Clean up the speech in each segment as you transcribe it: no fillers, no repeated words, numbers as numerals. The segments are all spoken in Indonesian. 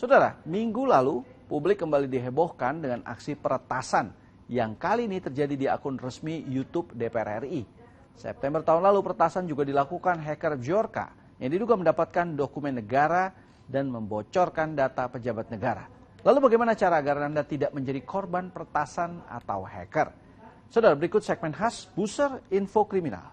Saudara, minggu lalu publik kembali dihebohkan dengan aksi peretasan yang kali ini terjadi di akun resmi YouTube DPR RI. September tahun lalu peretasan juga dilakukan hacker Bjorka yang diduga mendapatkan dokumen negara dan membocorkan data pejabat negara. Lalu bagaimana cara agar Anda tidak menjadi korban peretasan atau hacker? Saudara, berikut segmen khas Buser Info Kriminal.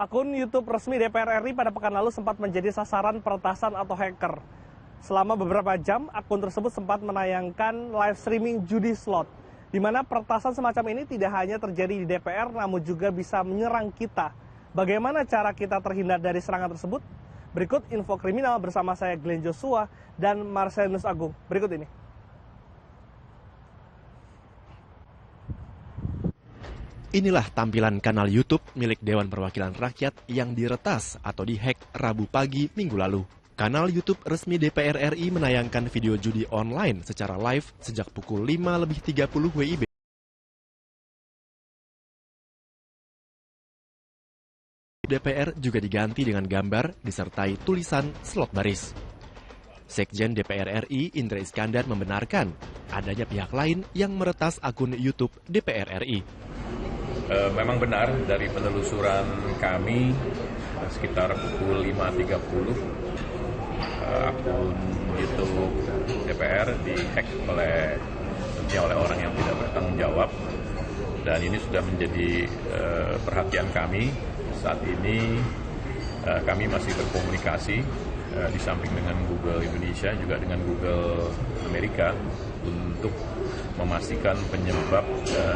Akun YouTube resmi DPR RI pada pekan lalu sempat menjadi sasaran peretasan atau hacker. Selama beberapa jam, akun tersebut sempat menayangkan live streaming judi slot, di mana peretasan semacam ini tidak hanya terjadi di DPR, namun juga bisa menyerang kita. Bagaimana cara kita terhindar dari serangan tersebut? Berikut info kriminal bersama saya Glenn Joshua dan Marcelus Agung. Berikut ini. Inilah tampilan kanal YouTube milik Dewan Perwakilan Rakyat yang diretas atau dihack Rabu pagi minggu lalu. Kanal YouTube resmi DPR RI menayangkan video judi online secara live sejak pukul 5:30 WIB. DPR juga diganti dengan gambar disertai tulisan slot baris. Sekjen DPR RI Indra Iskandar membenarkan adanya pihak lain yang meretas akun YouTube DPR RI. Memang benar dari penelusuran kami sekitar pukul 5.30 akun YouTube DPR dihack oleh orang yang tidak bertanggung jawab, dan ini sudah menjadi perhatian kami. Saat ini kami masih berkomunikasi di samping dengan Google Indonesia juga dengan Google Amerika untuk memastikan penyebab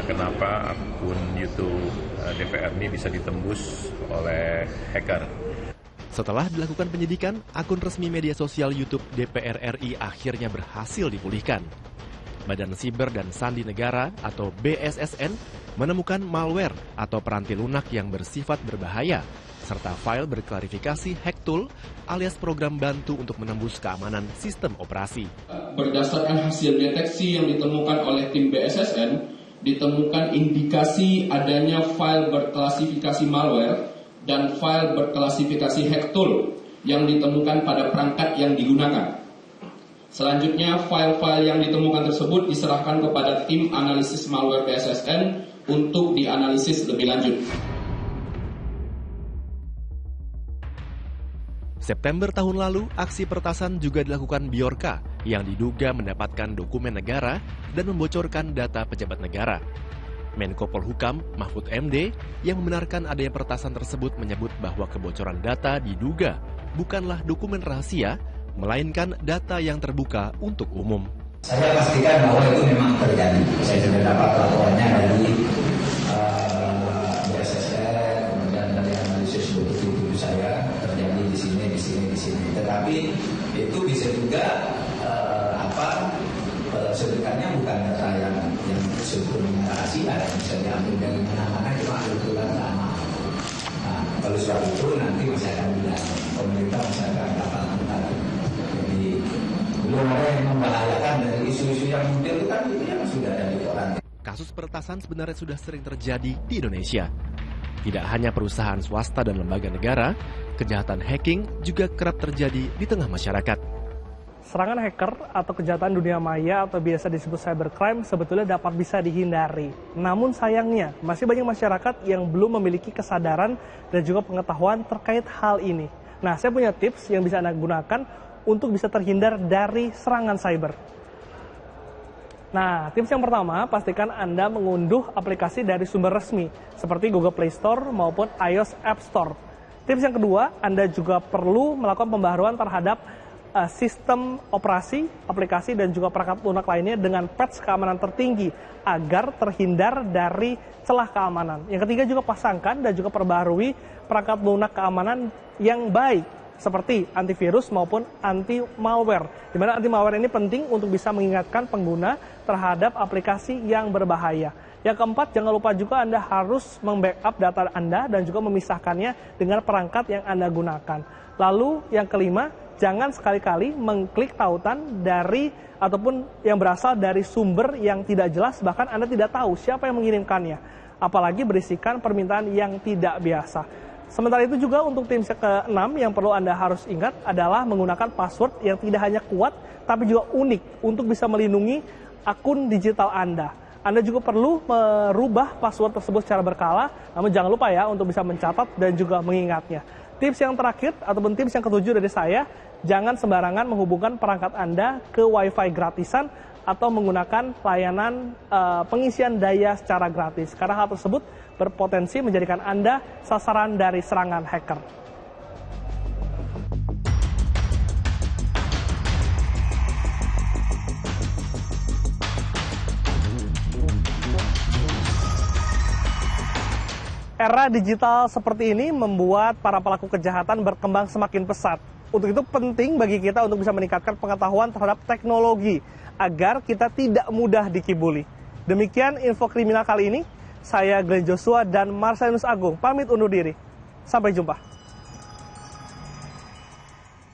kenapa akun YouTube DPR ini bisa ditembus oleh hacker. Setelah dilakukan penyidikan, akun resmi media sosial YouTube DPR RI akhirnya berhasil dipulihkan. Badan Siber dan Sandi Negara atau BSSN menemukan malware atau peranti lunak yang bersifat berbahaya, serta file berklarifikasi hack tool alias program bantu untuk menembus keamanan sistem operasi. Berdasarkan hasil deteksi yang ditemukan oleh tim BSSN, ditemukan indikasi adanya file berklasifikasi malware dan file berklasifikasi hack tool yang ditemukan pada perangkat yang digunakan. Selanjutnya, file-file yang ditemukan tersebut diserahkan kepada tim analisis malware BSSN untuk dianalisis lebih lanjut. September tahun lalu, aksi peretasan juga dilakukan Bjorka yang diduga mendapatkan dokumen negara dan membocorkan data pejabat negara. Menko Polhukam Mahfud MD yang membenarkan adanya peretasan tersebut menyebut bahwa kebocoran data diduga bukanlah dokumen rahasia, melainkan data yang terbuka untuk umum. Saya pastikan bahwa itu memang terjadi. Saya sudah dapat laporannya dari BSSN, kemudian dari analisis begitu saya terjadi di sini. Tetapi itu bisa juga sebenarnya bukan data yang sebetulnya rahasia, yang bisa diambil dari mana-mana, cuma kebetulan sama. Nah, kalau soal itu nanti masih akan bilang pemerintah masih akan lakukan. Jadi belum ada yang membahayakan dari isu-isu yang muncul itu kan itu yang sudah ada di koran. Kasus peretasan sebenarnya sudah sering terjadi di Indonesia. Tidak hanya perusahaan swasta dan lembaga negara, kejahatan hacking juga kerap terjadi di tengah masyarakat. Serangan hacker atau kejahatan dunia maya atau biasa disebut cybercrime sebetulnya dapat bisa dihindari. Namun sayangnya, masih banyak masyarakat yang belum memiliki kesadaran dan juga pengetahuan terkait hal ini. Nah, saya punya tips yang bisa Anda gunakan untuk bisa terhindar dari serangan cyber. Nah, tips yang pertama, pastikan Anda mengunduh aplikasi dari sumber resmi, seperti Google Play Store maupun iOS App Store. Tips yang kedua, Anda juga perlu melakukan pembaharuan terhadap sistem operasi, aplikasi, dan juga perangkat lunak lainnya dengan patch keamanan tertinggi, agar terhindar dari celah keamanan. Yang ketiga juga pasangkan dan juga perbarui perangkat lunak keamanan yang baik, seperti antivirus maupun anti-malware. Di mana anti-malware ini penting untuk bisa mengingatkan pengguna terhadap aplikasi yang berbahaya. Yang keempat, jangan lupa juga Anda harus membackup data Anda dan juga memisahkannya dengan perangkat yang Anda gunakan. Lalu yang kelima, jangan sekali-kali mengklik tautan dari ataupun yang berasal dari sumber yang tidak jelas, bahkan Anda tidak tahu siapa yang mengirimkannya. Apalagi berisikan permintaan yang tidak biasa. Sementara itu juga untuk tips ke-6 yang perlu Anda harus ingat adalah menggunakan password yang tidak hanya kuat, tapi juga unik untuk bisa melindungi akun digital Anda. Anda juga perlu merubah password tersebut secara berkala, namun jangan lupa ya untuk bisa mencatat dan juga mengingatnya. Tips yang terakhir ataupun tips yang ke-7 dari saya, jangan sembarangan menghubungkan perangkat Anda ke Wi-Fi gratisan atau menggunakan layanan pengisian daya secara gratis. Karena hal tersebut berpotensi menjadikan Anda sasaran dari serangan hacker. Era digital seperti ini membuat para pelaku kejahatan berkembang semakin pesat. Untuk itu penting bagi kita untuk bisa meningkatkan pengetahuan terhadap teknologi agar kita tidak mudah dikibuli. Demikian info kriminal kali ini. Saya Glenn Joshua dan Marcelinus Agung pamit undur diri. Sampai jumpa.